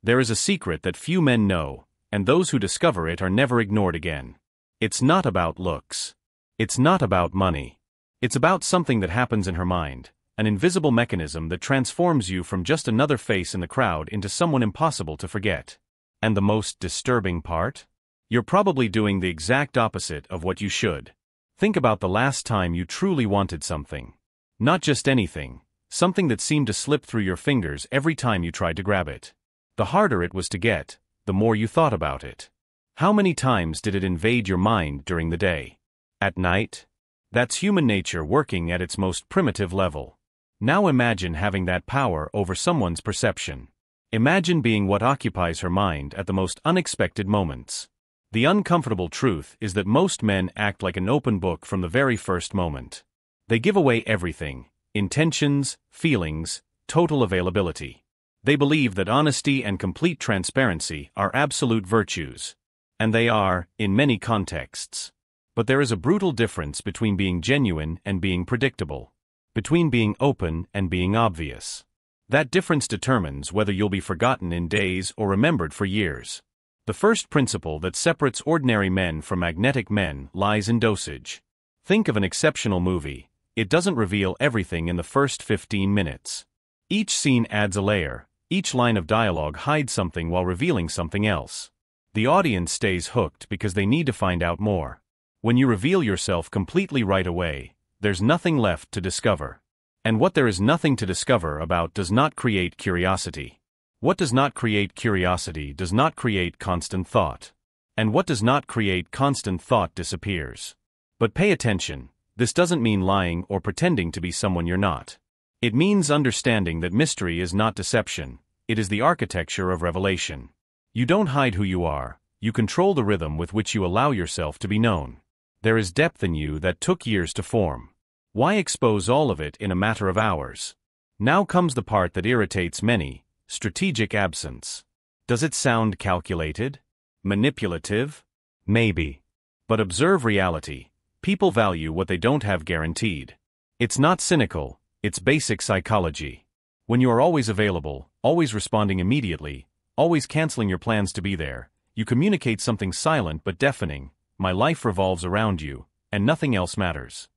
There is a secret that few men know, and those who discover it are never ignored again. It's not about looks. It's not about money. It's about something that happens in her mind, an invisible mechanism that transforms you from just another face in the crowd into someone impossible to forget. And the most disturbing part? You're probably doing the exact opposite of what you should. Think about the last time you truly wanted something. Not just anything, something that seemed to slip through your fingers every time you tried to grab it. The harder it was to get, the more you thought about it. How many times did it invade your mind during the day? At night? That's human nature working at its most primitive level. Now imagine having that power over someone's perception. Imagine being what occupies her mind at the most unexpected moments. The uncomfortable truth is that most men act like an open book from the very first moment. They give away everything: intentions, feelings, total availability. They believe that honesty and complete transparency are absolute virtues. And they are, in many contexts. But there is a brutal difference between being genuine and being predictable. Between being open and being obvious. That difference determines whether you'll be forgotten in days or remembered for years. The first principle that separates ordinary men from magnetic men lies in dosage. Think of an exceptional movie. It doesn't reveal everything in the first 15 minutes. Each scene adds a layer. Each line of dialogue hides something while revealing something else. The audience stays hooked because they need to find out more. When you reveal yourself completely right away, there's nothing left to discover. And what there is nothing to discover about does not create curiosity. What does not create curiosity does not create constant thought. And what does not create constant thought disappears. But pay attention, this doesn't mean lying or pretending to be someone you're not. It means understanding that mystery is not deception, it is the architecture of revelation. You don't hide who you are, you control the rhythm with which you allow yourself to be known. There is depth in you that took years to form. Why expose all of it in a matter of hours? Now comes the part that irritates many: strategic absence. Does it sound calculated? Manipulative? Maybe. But observe reality. People value what they don't have guaranteed. It's not cynical, it's basic psychology. When you are always available, always responding immediately, always canceling your plans to be there, you communicate something silent but deafening: my life revolves around you, and nothing else matters.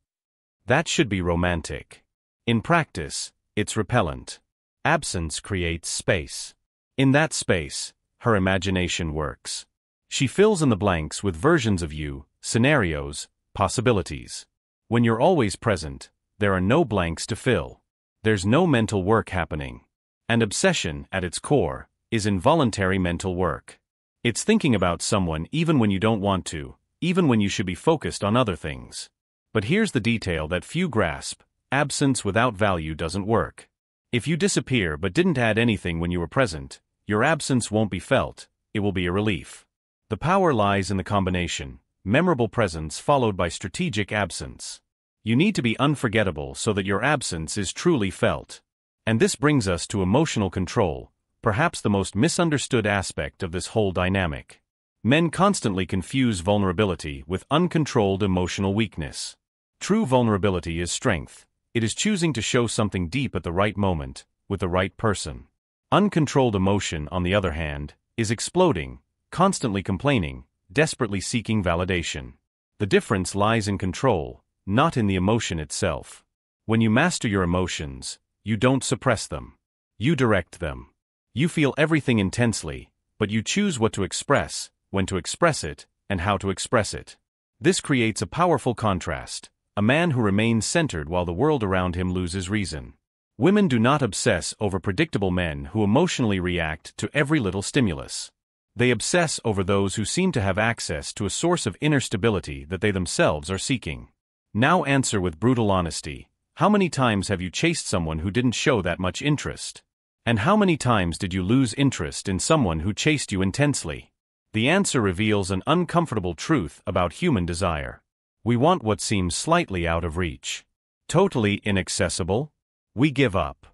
That should be romantic. In practice, it's repellent. Absence creates space. In that space, her imagination works. She fills in the blanks with versions of you, scenarios, possibilities. When you're always present, there are no blanks to fill. There's no mental work happening. And obsession, at its core, is involuntary mental work. It's thinking about someone even when you don't want to, even when you should be focused on other things. But here's the detail that few grasp: absence without value doesn't work. If you disappear but didn't add anything when you were present, your absence won't be felt, it will be a relief. The power lies in the combination: memorable presence followed by strategic absence. You need to be unforgettable so that your absence is truly felt. And this brings us to emotional control, perhaps the most misunderstood aspect of this whole dynamic. Men constantly confuse vulnerability with uncontrolled emotional weakness. True vulnerability is strength. It is choosing to show something deep at the right moment, with the right person. Uncontrolled emotion, on the other hand, is exploding, constantly complaining, desperately seeking validation. The difference lies in control, not in the emotion itself. When you master your emotions, you don't suppress them. You direct them. You feel everything intensely, but you choose what to express, when to express it, and how to express it. This creates a powerful contrast: a man who remains centered while the world around him loses reason. Women do not obsess over predictable men who emotionally react to every little stimulus. They obsess over those who seem to have access to a source of inner stability that they themselves are seeking. Now answer with brutal honesty: how many times have you chased someone who didn't show that much interest? And how many times did you lose interest in someone who chased you intensely? The answer reveals an uncomfortable truth about human desire. We want what seems slightly out of reach. Totally inaccessible? We give up.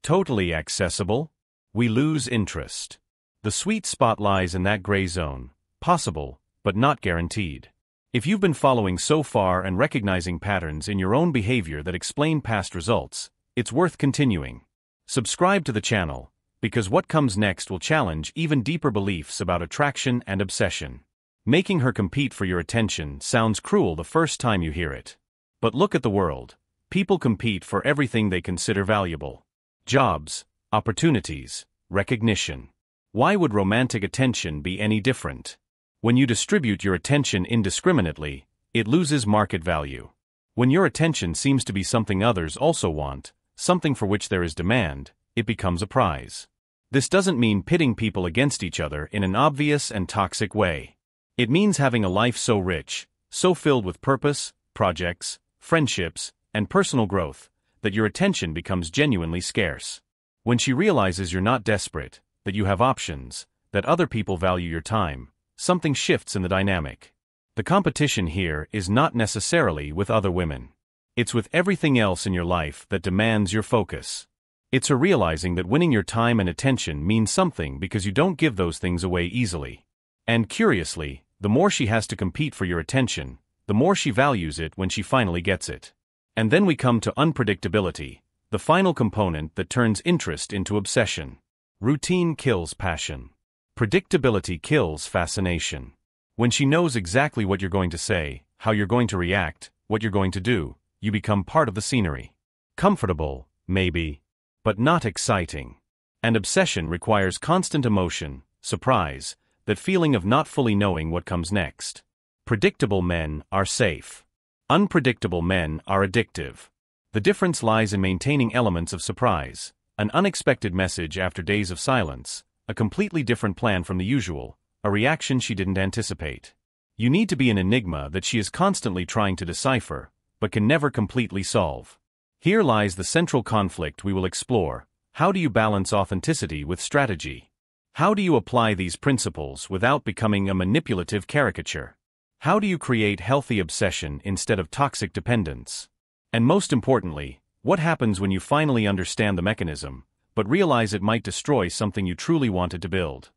Totally accessible? We lose interest. The sweet spot lies in that gray zone: possible, but not guaranteed. If you've been following so far and recognizing patterns in your own behavior that explain past results, it's worth continuing. Subscribe to the channel, Because what comes next will challenge even deeper beliefs about attraction and obsession. Making her compete for your attention sounds cruel the first time you hear it. But look at the world. People compete for everything they consider valuable. Jobs, opportunities, recognition. Why would romantic attention be any different? When you distribute your attention indiscriminately, it loses market value. When your attention seems to be something others also want, something for which there is demand, it becomes a prize. This doesn't mean pitting people against each other in an obvious and toxic way. It means having a life so rich, so filled with purpose, projects, friendships, and personal growth, that your attention becomes genuinely scarce. When she realizes you're not desperate, that you have options, that other people value your time, something shifts in the dynamic. The competition here is not necessarily with other women. It's with everything else in your life that demands your focus. It's her realizing that winning your time and attention means something because you don't give those things away easily. And curiously, the more she has to compete for your attention, the more she values it when she finally gets it. And then we come to unpredictability, the final component that turns interest into obsession. Routine kills passion. Predictability kills fascination. When she knows exactly what you're going to say, how you're going to react, what you're going to do, you become part of the scenery. Comfortable, maybe, but not exciting. And obsession requires constant emotion, surprise, that feeling of not fully knowing what comes next. Predictable men are safe. Unpredictable men are addictive. The difference lies in maintaining elements of surprise, an unexpected message after days of silence, a completely different plan from the usual, a reaction she didn't anticipate. You need to be an enigma that she is constantly trying to decipher, but can never completely solve. Here lies the central conflict we will explore. How do you balance authenticity with strategy? How do you apply these principles without becoming a manipulative caricature? How do you create healthy obsession instead of toxic dependence? And most importantly, what happens when you finally understand the mechanism, but realize it might destroy something you truly wanted to build?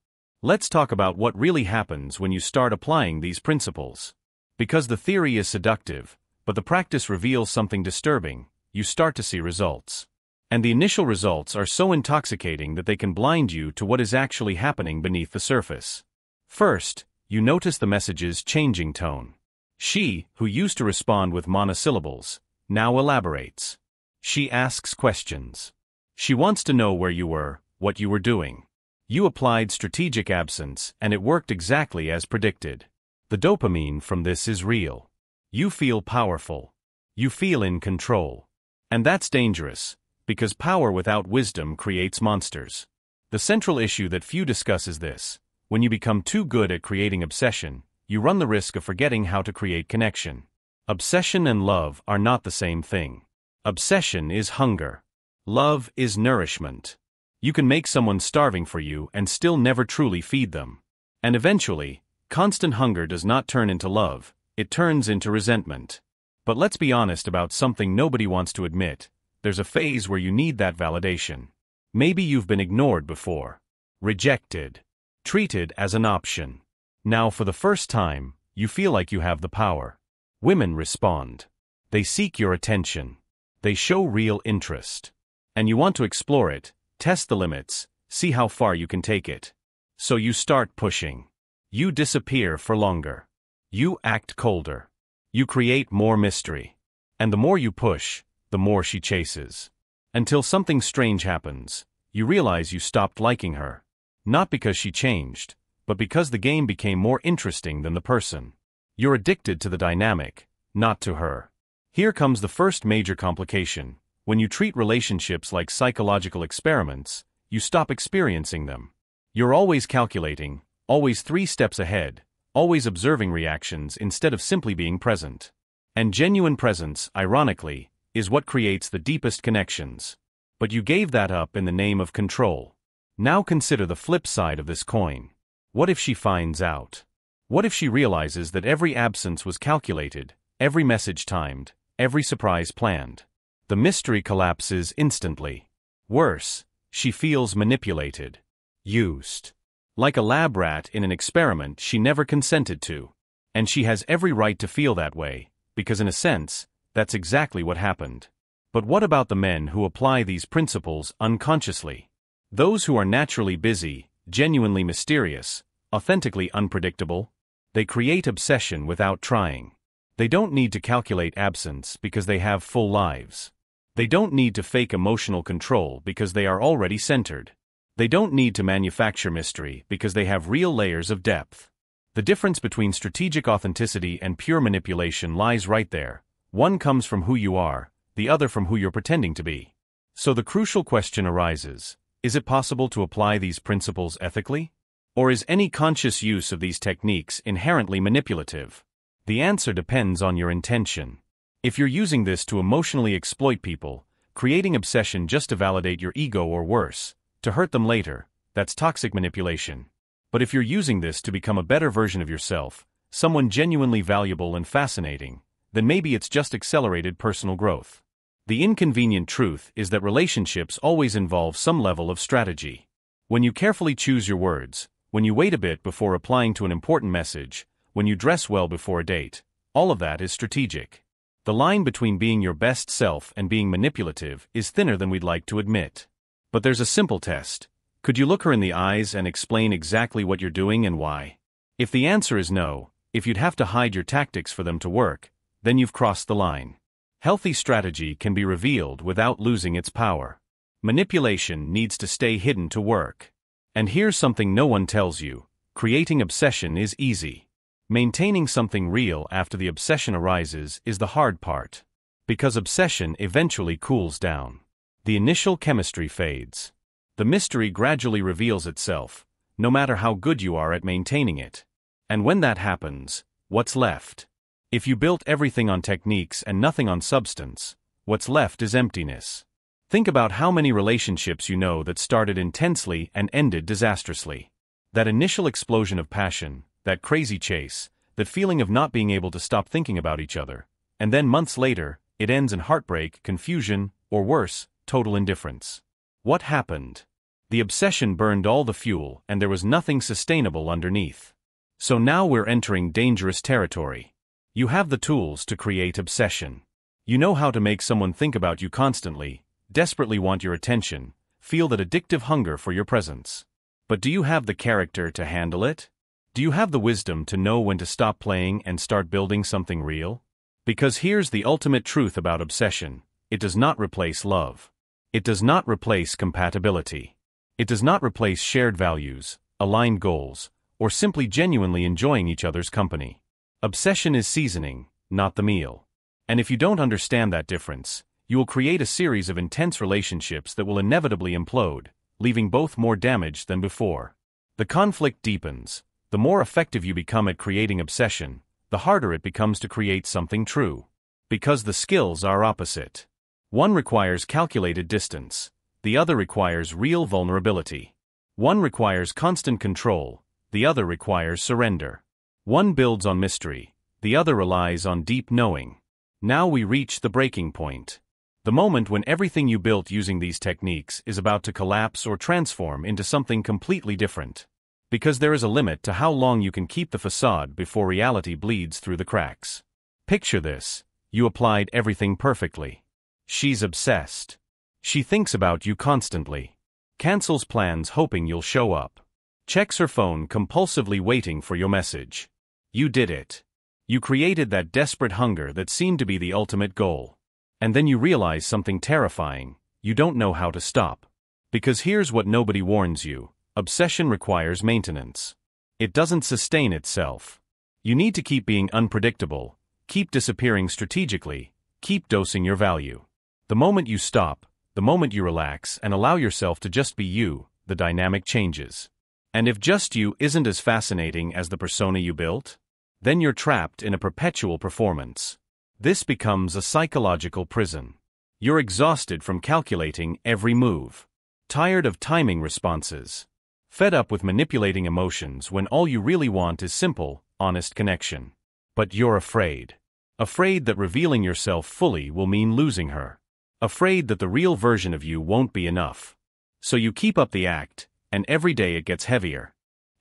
Let's talk about what really happens when you start applying these principles. Because the theory is seductive, but the practice reveals something disturbing, you start to see results. And the initial results are so intoxicating that they can blind you to what is actually happening beneath the surface. First, you notice the message's changing tone. She, who used to respond with monosyllables, now elaborates. She asks questions. She wants to know where you were, what you were doing. You applied strategic absence, and it worked exactly as predicted. The dopamine from this is real. You feel powerful. You feel in control. And that's dangerous, because power without wisdom creates monsters. The central issue that few discuss is this: when you become too good at creating obsession, you run the risk of forgetting how to create connection. Obsession and love are not the same thing. Obsession is hunger. Love is nourishment. You can make someone starving for you and still never truly feed them. And eventually, constant hunger does not turn into love, it turns into resentment. But let's be honest about something nobody wants to admit. There's a phase where you need that validation. Maybe you've been ignored before. Rejected. Treated as an option. Now for the first time, you feel like you have the power. Women respond. They seek your attention. They show real interest. And you want to explore it, test the limits, see how far you can take it. So you start pushing. You disappear for longer. You act colder. You create more mystery. And the more you push, the more she chases. Until something strange happens. You realize you stopped liking her. Not because she changed, but because the game became more interesting than the person. You're addicted to the dynamic, not to her. Here comes the first major complication. When you treat relationships like psychological experiments, you stop experiencing them. You're always calculating, always 3 steps ahead, always observing reactions instead of simply being present. And genuine presence, ironically, is what creates the deepest connections. But you gave that up in the name of control. Now consider the flip side of this coin. What if she finds out? What if she realizes that every absence was calculated, every message timed, every surprise planned? The mystery collapses instantly. Worse, she feels manipulated. Used. Like a lab rat in an experiment she never consented to. And she has every right to feel that way, because in a sense, that's exactly what happened. But what about the men who apply these principles unconsciously? Those who are naturally busy, genuinely mysterious, authentically unpredictable, they create obsession without trying. They don't need to calculate absence because they have full lives. They don't need to fake emotional control because they are already centered. They don't need to manufacture mystery because they have real layers of depth. The difference between strategic authenticity and pure manipulation lies right there. One comes from who you are, the other from who you're pretending to be. So the crucial question arises, is it possible to apply these principles ethically? Or is any conscious use of these techniques inherently manipulative? The answer depends on your intention. If you're using this to emotionally exploit people, creating obsession just to validate your ego or worse, to hurt them later, that's toxic manipulation. But if you're using this to become a better version of yourself, someone genuinely valuable and fascinating, then maybe it's just accelerated personal growth. The inconvenient truth is that relationships always involve some level of strategy. When you carefully choose your words, when you wait a bit before replying to an important message, when you dress well before a date, all of that is strategic. The line between being your best self and being manipulative is thinner than we'd like to admit. But there's a simple test. Could you look her in the eyes and explain exactly what you're doing and why? If the answer is no, if you'd have to hide your tactics for them to work, then you've crossed the line. Healthy strategy can be revealed without losing its power. Manipulation needs to stay hidden to work. And here's something no one tells you. Creating obsession is easy. Maintaining something real after the obsession arises is the hard part. Because obsession eventually cools down. The initial chemistry fades. The mystery gradually reveals itself, no matter how good you are at maintaining it. And when that happens, what's left? If you built everything on techniques and nothing on substance, what's left is emptiness. Think about how many relationships you know that started intensely and ended disastrously. That initial explosion of passion, that crazy chase, that feeling of not being able to stop thinking about each other, and then months later, it ends in heartbreak, confusion, or worse, total indifference. What happened? The obsession burned all the fuel and there was nothing sustainable underneath. So now we're entering dangerous territory. You have the tools to create obsession. You know how to make someone think about you constantly, desperately want your attention, feel that addictive hunger for your presence. But do you have the character to handle it? Do you have the wisdom to know when to stop playing and start building something real? Because here's the ultimate truth about obsession. It does not replace love. It does not replace compatibility. It does not replace shared values, aligned goals, or simply genuinely enjoying each other's company. Obsession is seasoning, not the meal. And if you don't understand that difference, you will create a series of intense relationships that will inevitably implode, leaving both more damaged than before. The conflict deepens. The more effective you become at creating obsession, the harder it becomes to create something true. Because the skills are opposite. One requires calculated distance. The other requires real vulnerability. One requires constant control. The other requires surrender. One builds on mystery. The other relies on deep knowing. Now we reach the breaking point. The moment when everything you built using these techniques is about to collapse or transform into something completely different. Because there is a limit to how long you can keep the facade before reality bleeds through the cracks. Picture this. You applied everything perfectly. She's obsessed. She thinks about you constantly. Cancels plans hoping you'll show up. Checks her phone compulsively waiting for your message. You did it. You created that desperate hunger that seemed to be the ultimate goal. And then you realize something terrifying. You don't know how to stop. Because here's what nobody warns you. Obsession requires maintenance. It doesn't sustain itself. You need to keep being unpredictable, keep disappearing strategically, keep dosing your value. The moment you stop, the moment you relax and allow yourself to just be you, the dynamic changes. And if just you isn't as fascinating as the persona you built, then you're trapped in a perpetual performance. This becomes a psychological prison. You're exhausted from calculating every move. Tired of timing responses. Fed up with manipulating emotions when all you really want is simple, honest connection. But you're afraid. Afraid that revealing yourself fully will mean losing her. Afraid that the real version of you won't be enough. So you keep up the act, and every day it gets heavier.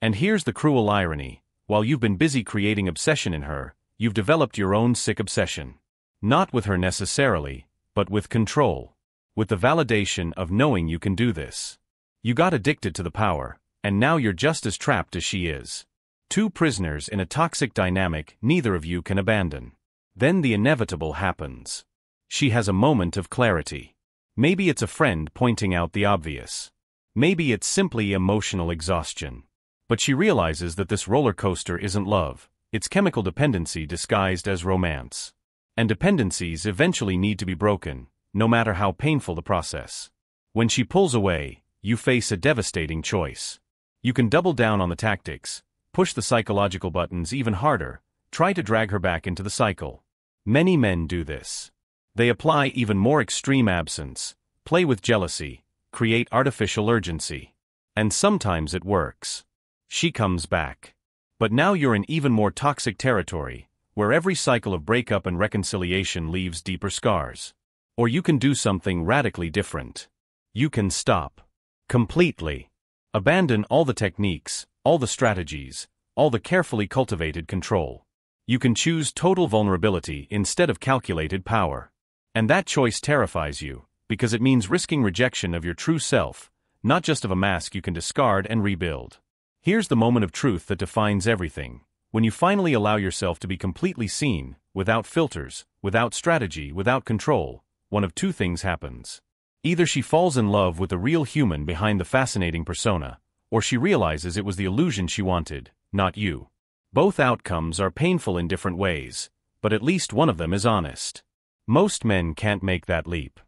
And here's the cruel irony. While you've been busy creating obsession in her, you've developed your own sick obsession. Not with her necessarily, but with control. With the validation of knowing you can do this. You got addicted to the power, and now you're just as trapped as she is. Two prisoners in a toxic dynamic neither of you can abandon. Then the inevitable happens. She has a moment of clarity. Maybe it's a friend pointing out the obvious. Maybe it's simply emotional exhaustion. But she realizes that this roller coaster isn't love, it's chemical dependency disguised as romance. And dependencies eventually need to be broken, no matter how painful the process. When she pulls away, you face a devastating choice. You can double down on the tactics, push the psychological buttons even harder, try to drag her back into the cycle. Many men do this. They apply even more extreme absence, play with jealousy, create artificial urgency. And sometimes it works. She comes back. But now you're in even more toxic territory, where every cycle of breakup and reconciliation leaves deeper scars. Or you can do something radically different. You can stop. Completely. Abandon all the techniques, all the strategies, all the carefully cultivated control. You can choose total vulnerability instead of calculated power. And that choice terrifies you, because it means risking rejection of your true self, not just of a mask you can discard and rebuild. Here's the moment of truth that defines everything. When you finally allow yourself to be completely seen, without filters, without strategy, without control, one of two things happens. Either she falls in love with the real human behind the fascinating persona, or she realizes it was the illusion she wanted, not you. Both outcomes are painful in different ways, but at least one of them is honest. Most men can't make that leap.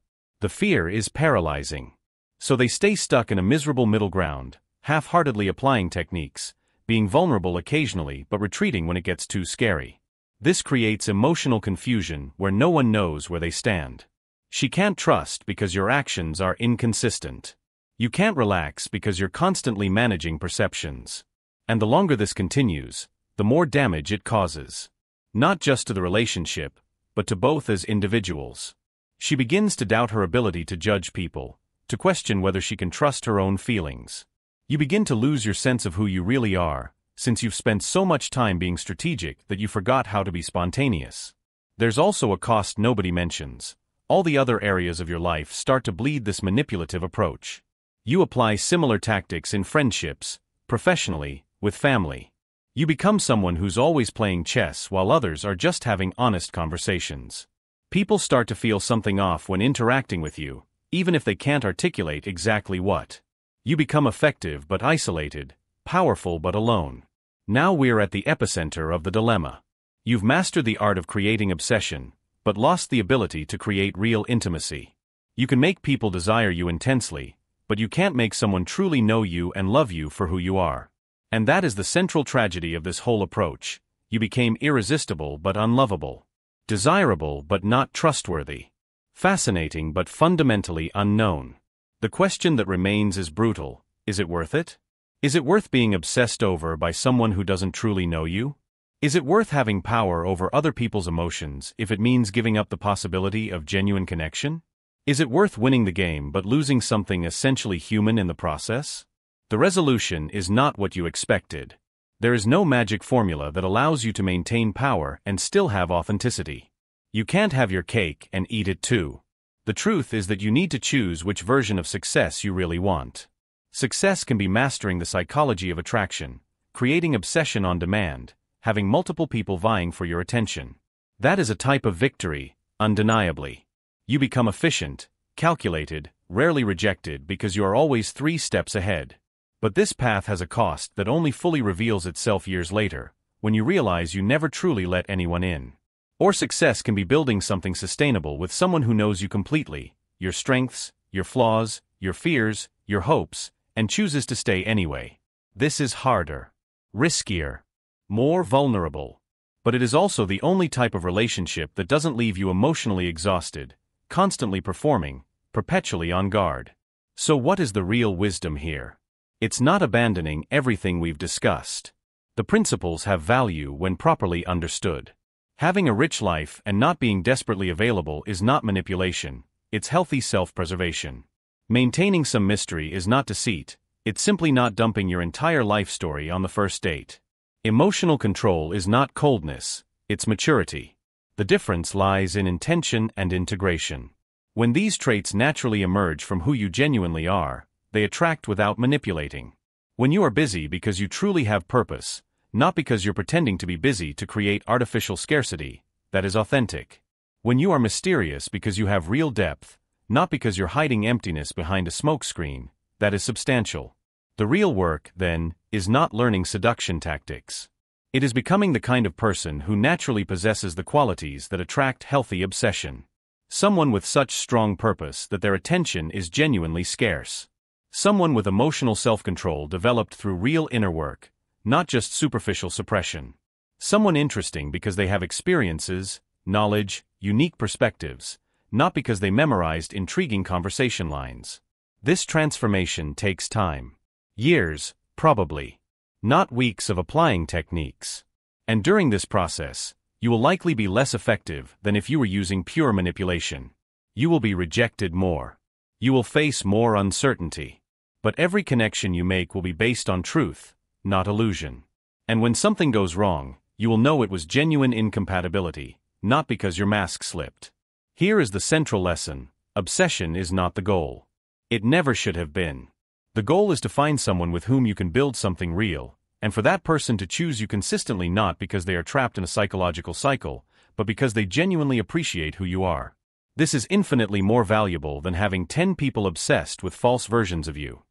The fear is paralyzing. So they stay stuck in a miserable middle ground, half-heartedly applying techniques, being vulnerable occasionally but retreating when it gets too scary. This creates emotional confusion where no one knows where they stand. She can't trust because your actions are inconsistent. You can't relax because you're constantly managing perceptions. And the longer this continues, the more damage it causes. Not just to the relationship, but to both as individuals. She begins to doubt her ability to judge people, to question whether she can trust her own feelings. You begin to lose your sense of who you really are, since you've spent so much time being strategic that you forgot how to be spontaneous. There's also a cost nobody mentions. All the other areas of your life start to bleed this manipulative approach. You apply similar tactics in friendships, professionally, with family. You become someone who's always playing chess while others are just having honest conversations. People start to feel something off when interacting with you, even if they can't articulate exactly what. You become effective but isolated, powerful but alone. Now we're at the epicenter of the dilemma. You've mastered the art of creating obsession, but lost the ability to create real intimacy. You can make people desire you intensely, but you can't make someone truly know you and love you for who you are. And that is the central tragedy of this whole approach. You became irresistible but unlovable. Desirable but not trustworthy. Fascinating but fundamentally unknown. The question that remains is brutal. Is it worth it? Is it worth being obsessed over by someone who doesn't truly know you? Is it worth having power over other people's emotions if it means giving up the possibility of genuine connection? Is it worth winning the game but losing something essentially human in the process? The resolution is not what you expected. There is no magic formula that allows you to maintain power and still have authenticity. You can't have your cake and eat it too. The truth is that you need to choose which version of success you really want. Success can be mastering the psychology of attraction, creating obsession on demand, having multiple people vying for your attention. That is a type of victory, undeniably. You become efficient, calculated, rarely rejected because you are always 3 steps ahead. But this path has a cost that only fully reveals itself years later, when you realize you never truly let anyone in. Or success can be building something sustainable with someone who knows you completely, your strengths, your flaws, your fears, your hopes, and chooses to stay anyway. This is harder, riskier, more vulnerable. But it is also the only type of relationship that doesn't leave you emotionally exhausted, constantly performing, perpetually on guard. So what is the real wisdom here? It's not abandoning everything we've discussed. The principles have value when properly understood. Having a rich life and not being desperately available is not manipulation, it's healthy self-preservation. Maintaining some mystery is not deceit, it's simply not dumping your entire life story on the first date. Emotional control is not coldness, it's maturity. The difference lies in intention and integration. When these traits naturally emerge from who you genuinely are, they attract without manipulating. When you are busy because you truly have purpose, not because you're pretending to be busy to create artificial scarcity, that is authentic. When you are mysterious because you have real depth, not because you're hiding emptiness behind a smokescreen, that is substantial. The real work, then, is not learning seduction tactics. It is becoming the kind of person who naturally possesses the qualities that attract healthy obsession. Someone with such strong purpose that their attention is genuinely scarce. Someone with emotional self-control developed through real inner work, not just superficial suppression. Someone interesting because they have experiences, knowledge, unique perspectives, not because they memorized intriguing conversation lines. This transformation takes time. Years, probably. Not weeks of applying techniques. And during this process, you will likely be less effective than if you were using pure manipulation. You will be rejected more. You will face more uncertainty. But every connection you make will be based on truth, not illusion. And when something goes wrong, you will know it was genuine incompatibility, not because your mask slipped. Here is the central lesson: obsession is not the goal. It never should have been. The goal is to find someone with whom you can build something real, and for that person to choose you consistently, not because they are trapped in a psychological cycle, but because they genuinely appreciate who you are. This is infinitely more valuable than having 10 people obsessed with false versions of you.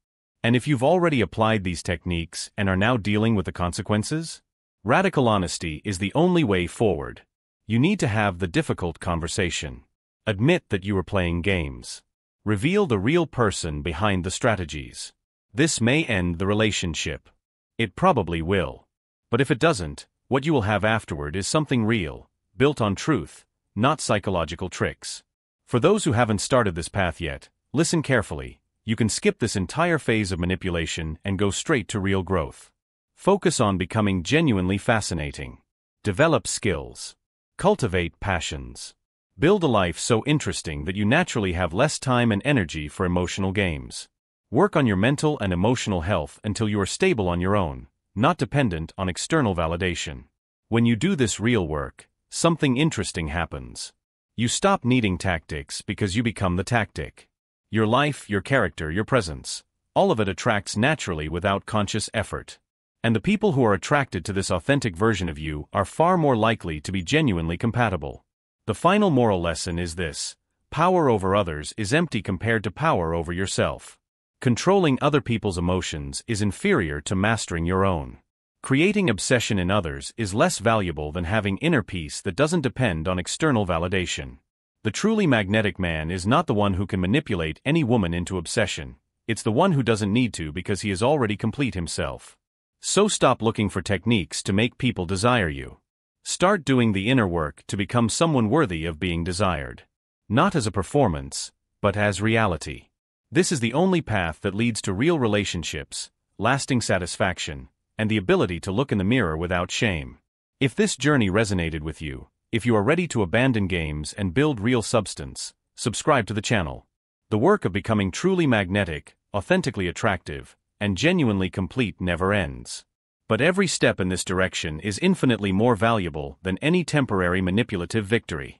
And if you've already applied these techniques and are now dealing with the consequences, radical honesty is the only way forward. You need to have the difficult conversation. Admit that you are playing games. Reveal the real person behind the strategies. This may end the relationship. It probably will. But if it doesn't, what you will have afterward is something real, built on truth, not psychological tricks. For those who haven't started this path yet, listen carefully. You can skip this entire phase of manipulation and go straight to real growth. Focus on becoming genuinely fascinating. Develop skills. Cultivate passions. Build a life so interesting that you naturally have less time and energy for emotional games. Work on your mental and emotional health until you are stable on your own, not dependent on external validation. When you do this real work, something interesting happens. You stop needing tactics because you become the tactic. Your life, your character, your presence, all of it attracts naturally without conscious effort. And the people who are attracted to this authentic version of you are far more likely to be genuinely compatible. The final moral lesson is this: power over others is empty compared to power over yourself. Controlling other people's emotions is inferior to mastering your own. Creating obsession in others is less valuable than having inner peace that doesn't depend on external validation. The truly magnetic man is not the one who can manipulate any woman into obsession. It's the one who doesn't need to because he is already complete himself. So stop looking for techniques to make people desire you. Start doing the inner work to become someone worthy of being desired. Not as a performance, but as reality. This is the only path that leads to real relationships, lasting satisfaction, and the ability to look in the mirror without shame. If this journey resonated with you, if you are ready to abandon games and build real substance, subscribe to the channel. The work of becoming truly magnetic, authentically attractive, and genuinely complete never ends. But every step in this direction is infinitely more valuable than any temporary manipulative victory.